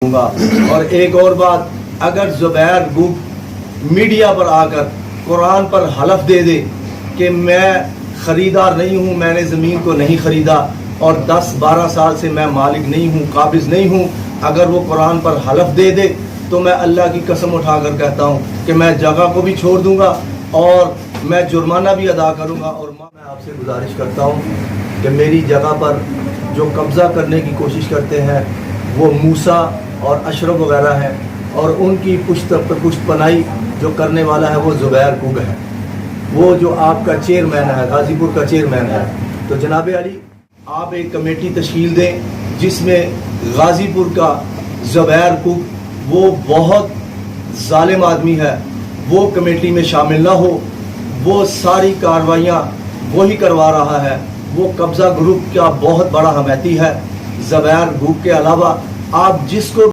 दूंगा। और एक और बात, अगर जुबैर गुग मीडिया पर आकर कुरान पर हलफ दे दे कि मैं ख़रीदार नहीं हूँ, मैंने ज़मीन को नहीं ख़रीदा और 10-12 साल से मैं मालिक नहीं हूँ, काबिज़ नहीं हूँ, अगर वो कुरान पर हलफ दे दे तो मैं अल्लाह की कसम उठाकर कहता हूँ कि मैं जगह को भी छोड़ दूँगा और मैं जुर्माना भी अदा करूँगा। और मैं आपसे गुजारिश करता हूँ कि मेरी जगह पर जो कब्ज़ा करने की कोशिश करते हैं वो मूसा और अशरफ वगैरह हैं और उनकी पुश्त पनाही जो करने वाला है वो जुबैर गुग है, वो जो आपका चेयरमैन है, गाज़ीपुर का चेयरमैन है। तो जनाब अली, आप एक कमेटी तश्कील दें जिसमें गाज़ीपुर का जुबैर गुग, वो बहुत जालिम आदमी है, वो कमेटी में शामिल ना हो। वो सारी कार्रवाइयाँ वही करवा रहा है, वो कब्ज़ा ग्रुप का बहुत बड़ा हमायती है। जुबैर गुग के अलावा आप जिसको